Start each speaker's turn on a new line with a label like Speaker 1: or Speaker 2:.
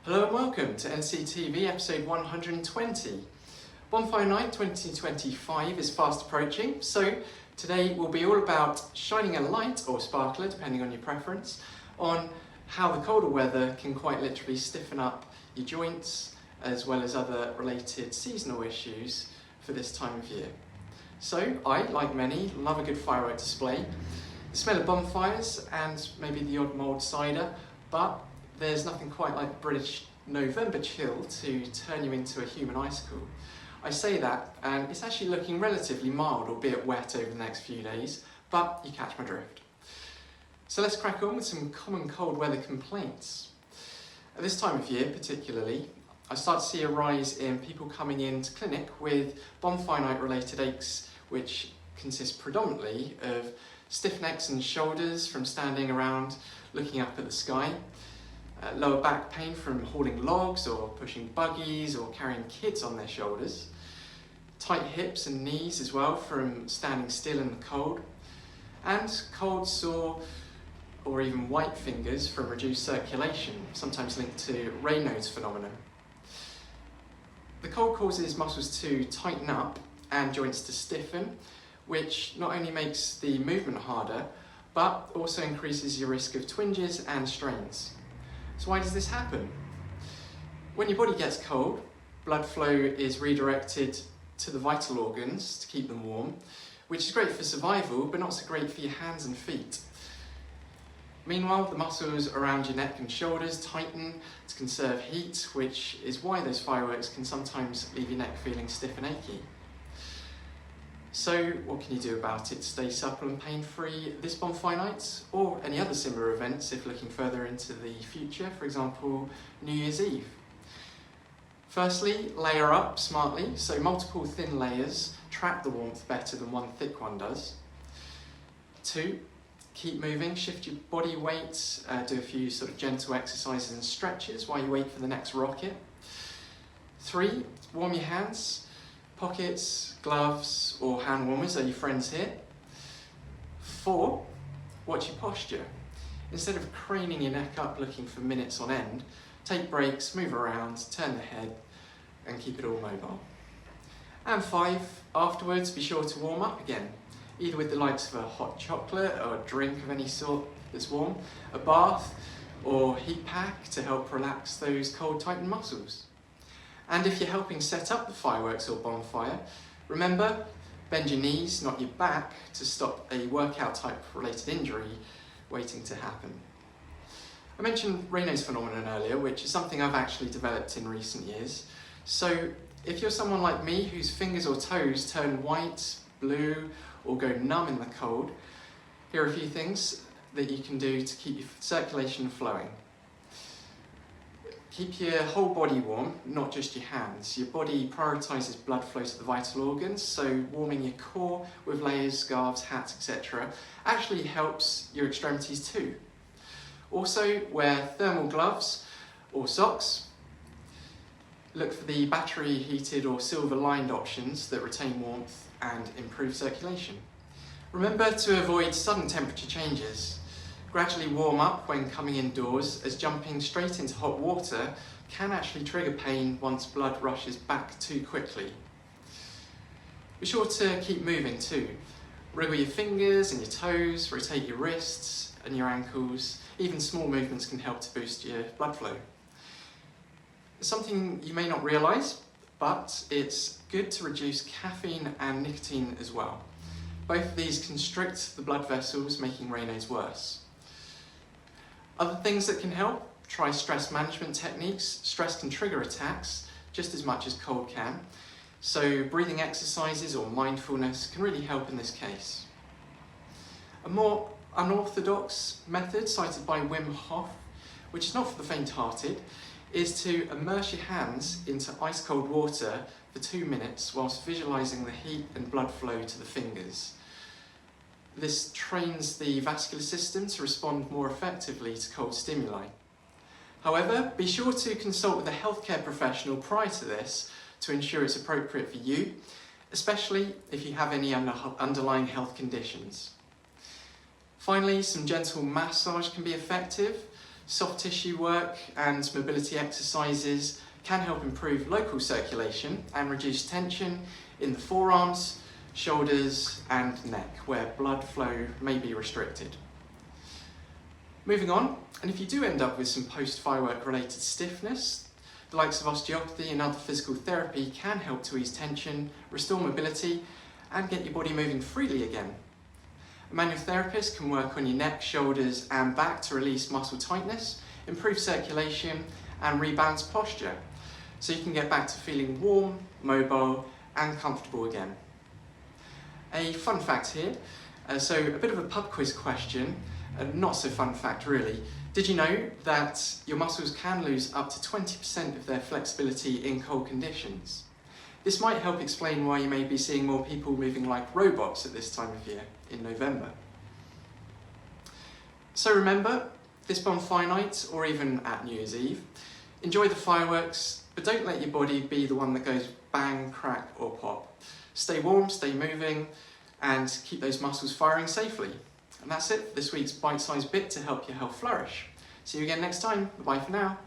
Speaker 1: Hello and welcome to NCTV episode 120. Bonfire Night 2025 is fast approaching, so today will be all about shining a light, or sparkler depending on your preference, on how the colder weather can quite literally stiffen up your joints as well as other related seasonal issues for this time of year. So I, like many, love a good firework display, the smell of bonfires and maybe the odd mulled cider, but there's nothing quite like British November chill to turn you into a human icicle. I say that, and it's actually looking relatively mild, albeit wet over the next few days, but you catch my drift. So let's crack on with some common cold weather complaints. At this time of year particularly, I start to see a rise in people coming into clinic with bonfire night related aches, which consist predominantly of stiff necks and shoulders from standing around looking up at the sky, lower back pain from hauling logs or pushing buggies or carrying kids on their shoulders, tight hips and knees as well from standing still in the cold, and cold sore or even white fingers from reduced circulation, sometimes linked to Raynaud's phenomenon. The cold causes muscles to tighten up and joints to stiffen, which not only makes the movement harder, but also increases your risk of twinges and strains. So why does this happen? When your body gets cold, blood flow is redirected to the vital organs to keep them warm, which is great for survival, but not so great for your hands and feet. Meanwhile, the muscles around your neck and shoulders tighten to conserve heat, which is why those fireworks can sometimes leave your neck feeling stiff and achy. So what can you do about it to stay supple and pain-free this bonfire night, or any other similar events if looking further into the future, for example, New Year's Eve? Firstly, layer up smartly, so multiple thin layers trap the warmth better than one thick one does. 2, keep moving, shift your body weight, do a few sort of gentle exercises and stretches while you wait for the next rocket. 3, warm your hands. Pockets, gloves or hand warmers are your friends here. 4, watch your posture. Instead of craning your neck up looking for minutes on end, take breaks, move around, turn the head and keep it all mobile. And 5, afterwards be sure to warm up again, either with the likes of a hot chocolate or a drink of any sort that's warm, a bath or heat pack to help relax those cold tightened muscles. And if you're helping set up the fireworks or bonfire, remember, bend your knees, not your back, to stop a workout type related injury waiting to happen. I mentioned Raynaud's phenomenon earlier, which is something I've actually developed in recent years. So if you're someone like me whose fingers or toes turn white, blue, or go numb in the cold, here are a few things that you can do to keep your circulation flowing. Keep your whole body warm, not just your hands. Your body prioritises blood flow to the vital organs, so warming your core with layers, scarves, hats, etc. actually helps your extremities too. Also, wear thermal gloves or socks. Look for the battery heated or silver lined options that retain warmth and improve circulation. Remember to avoid sudden temperature changes. Gradually warm up when coming indoors, as jumping straight into hot water can actually trigger pain once blood rushes back too quickly. Be sure to keep moving too. Wriggle your fingers and your toes, rotate your wrists and your ankles. Even small movements can help to boost your blood flow. Something you may not realise, but it's good to reduce caffeine and nicotine as well. Both of these constrict the blood vessels, making Raynaud's worse. Other things that can help, try stress management techniques. Stress can trigger attacks just as much as cold can. So breathing exercises or mindfulness can really help in this case. A more unorthodox method cited by Wim Hof, which is not for the faint-hearted, is to immerse your hands into ice cold water for 2 minutes whilst visualising the heat and blood flow to the fingers. This trains the vascular system to respond more effectively to cold stimuli. However, be sure to consult with a healthcare professional prior to this to ensure it's appropriate for you, especially if you have any underlying health conditions. Finally, some gentle massage can be effective. Soft tissue work and mobility exercises can help improve local circulation and reduce tension in the forearms, shoulders and neck, where blood flow may be restricted. Moving on, and if you do end up with some post-firework related stiffness, the likes of osteopathy and other physical therapy can help to ease tension, restore mobility and get your body moving freely again. A manual therapist can work on your neck, shoulders and back to release muscle tightness, improve circulation and rebalance posture, so you can get back to feeling warm, mobile and comfortable again. A fun fact here, so a bit of a pub quiz question, a not so fun fact really. Did you know that your muscles can lose up to 20% of their flexibility in cold conditions? This might help explain why you may be seeing more people moving like robots at this time of year in November. So remember, this bonfire night or even at New Year's Eve, enjoy the fireworks, but don't let your body be the one that goes bang, crack or pop. Stay warm, stay moving and keep those muscles firing safely. And that's it for this week's bite-sized bit to help your health flourish. See you again next time. Bye for now.